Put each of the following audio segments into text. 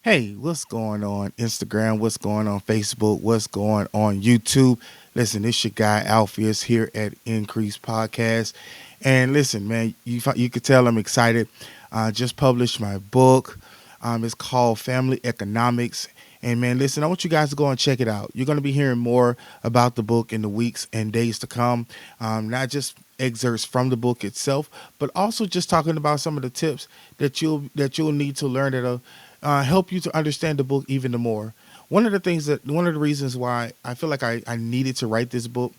Hey, what's going on Instagram? What's going on Facebook? What's going on YouTube? Listen, it's your guy Alpheus here at Increase Podcast. And listen, man, you could tell I'm excited. I just published my book. It's called Family Economics. And man, listen, I want you guys to go and check it out. You're going to be hearing more about the book in the weeks and days to come. Not just excerpts from the book itself, but also just talking about some of the tips that you'll need to learn that'll help you to understand the book even more. One of the reasons why I feel like I needed to write this book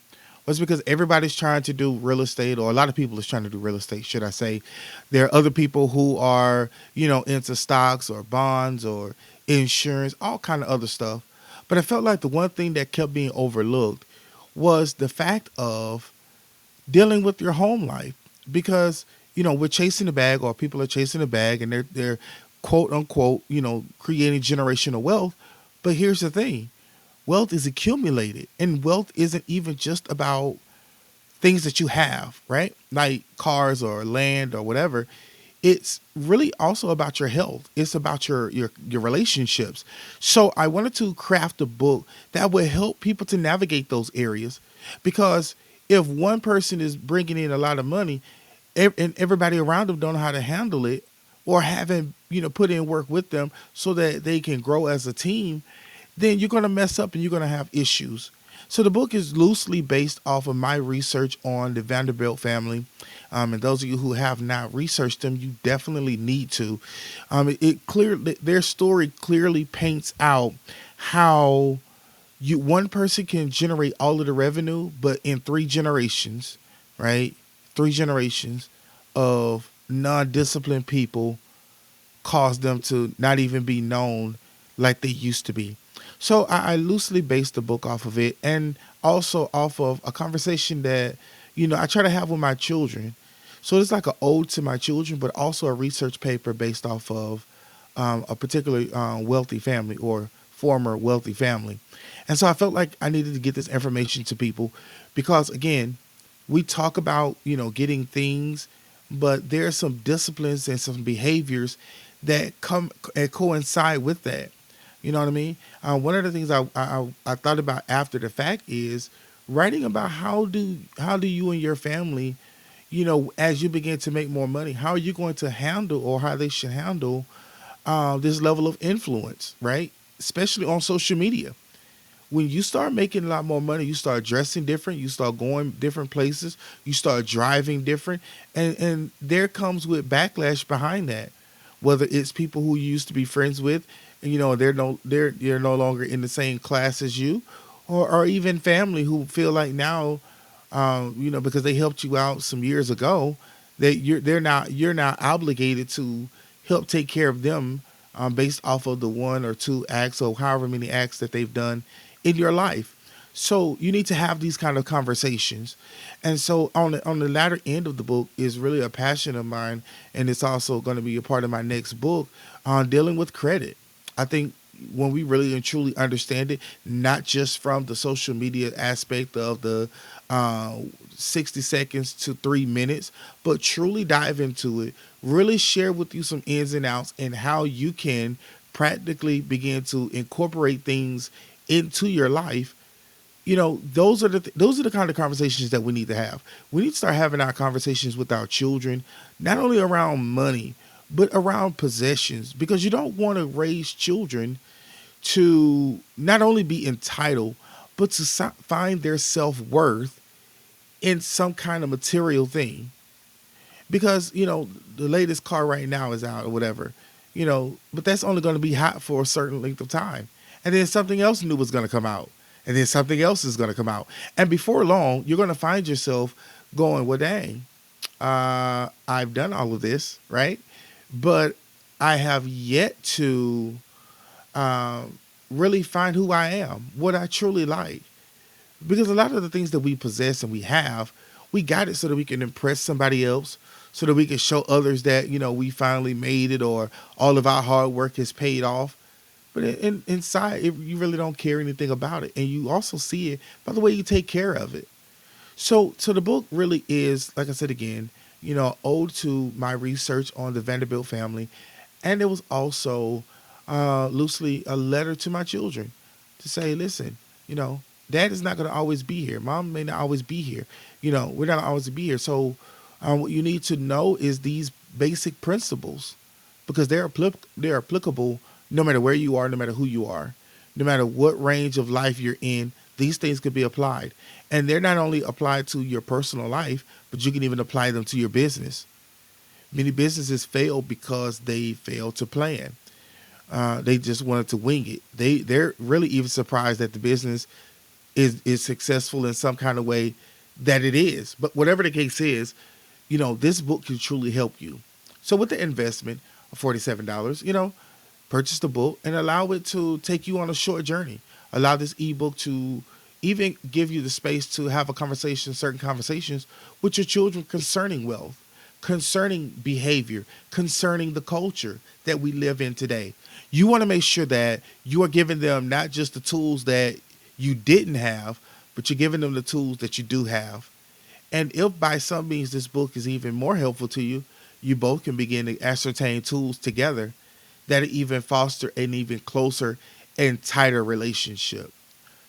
was because everybody's trying to do real estate, or a lot of people is trying to do real estate, should I say. There are other people who are, into stocks or bonds or insurance, all kind of other stuff. But I felt like the one thing that kept being overlooked was the fact of dealing with your home life, because we're chasing the bag, or people are chasing the bag, and they're quote unquote creating generational wealth. But here's the thing: wealth is accumulated, and wealth isn't even just about things that you have, right? Like cars or land or whatever. It's really also about your health. It's about your relationships. So I wanted to craft a book that would help people to navigate those areas, because if one person is bringing in a lot of money, and everybody around them don't know how to handle it, or haven't put in work with them so that they can grow as a team, then you're going to mess up and you're going to have issues. So the book is loosely based off of my research on the Vanderbilt family. And those of you who have not researched them, you definitely need to. It clearly, their story clearly paints out how one person can generate all of the revenue, but in 3 generations, right? 3 generations of non-disciplined people cause them to not even be known like they used to be. So I loosely based the book off of it, and also off of a conversation that I try to have with my children. So it's like an ode to my children, but also a research paper based off of a particular wealthy family, or former wealthy family. And so I felt like I needed to get this information to people, because again, we talk about getting things, but there are some disciplines and some behaviors that come and coincide with that. You know what I mean? One of the things I thought about after the fact is writing about how do you and your family, as you begin to make more money, how are you going to handle, or how they should handle this level of influence, right? Especially on social media. When you start making a lot more money, you start dressing different, you start going different places, you start driving different, and there comes with backlash behind that. Whether it's people who you used to be friends with, and they're no longer in the same class as you, or even family who feel like now, because they helped you out some years ago, that you're now obligated to help take care of them, based off of the 1 or 2 acts, or however many acts that they've done in your life. So you need to have these kind of conversations. And so on the latter end of the book is really a passion of mine, and it's also going to be a part of my next book on dealing with credit. I think when we really and truly understand it, not just from the social media aspect of the uh, 60 seconds to 3 minutes, but truly dive into it, really share with you some ins and outs, and how you can practically begin to incorporate things into your life. Those are the kind of conversations that we need to have. We need to start having our conversations with our children, not only around money, but around possessions, because you don't want to raise children to not only be entitled, but to find their self-worth in some kind of material thing. Because the latest car right now is out or whatever, but that's only going to be hot for a certain length of time, and then something else new is going to come out, and then something else is going to come out, and before long you're going to find yourself going, well, dang, I've done all of this, right? But I have yet to really find who I am, what I truly like. Because a lot of the things that we possess and we have, we got it so that we can impress somebody else, so that we can show others that, we finally made it, or all of our hard work has paid off. But inside, you really don't care anything about it. And you also see it by the way you take care of it. So the book really is, like I said again, ode to my research on the Vanderbilt family. And it was also loosely a letter to my children to say, listen, you know, dad is not going to always be here. Mom may not always be here. You know, we're not gonna always be here. So what you need to know is these basic principles because they're applicable no matter where you are, no matter who you are, no matter what range of life you're in. These things could be applied, and they're not only applied to your personal life, but you can even apply them to your business. Many businesses fail because they fail to plan. They just wanted to wing it. They're really even surprised that the business is successful in some kind of way that it is. But whatever the case is, you know, this book can truly help you. So with the investment of $47, you know, purchase the book and allow it to take you on a short journey. Allow this ebook to even give you the space to have a conversation, certain conversations with your children concerning wealth, concerning behavior, concerning the culture that we live in today. You want to make sure that you are giving them not just the tools that you didn't have, but you're giving them the tools that you do have. And if by some means this book is even more helpful to you, you both can begin to ascertain tools together that even foster an even closer and tighter relationship.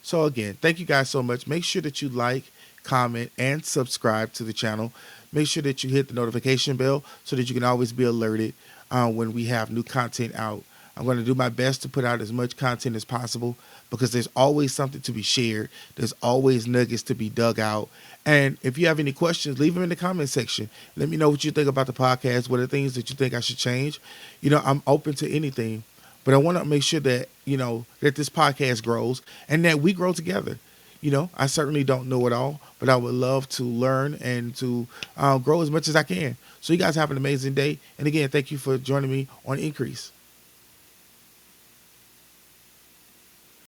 So again, thank you guys so much. Make sure that you like, comment, and subscribe to the channel. Make sure that you hit the notification bell so that you can always be alerted when we have new content out. I'm going to do my best to put out as much content as possible because there's always something to be shared. There's always nuggets to be dug out. And if you have any questions, leave them in the comment section. Let me know what you think about the podcast. What are things that you think I should change? You know, I'm open to anything, but I want to make sure that, you know, that this podcast grows and that we grow together. You know, I certainly don't know it all, but I would love to learn and to grow as much as I can. So you guys have an amazing day. And again, thank you for joining me on Increase.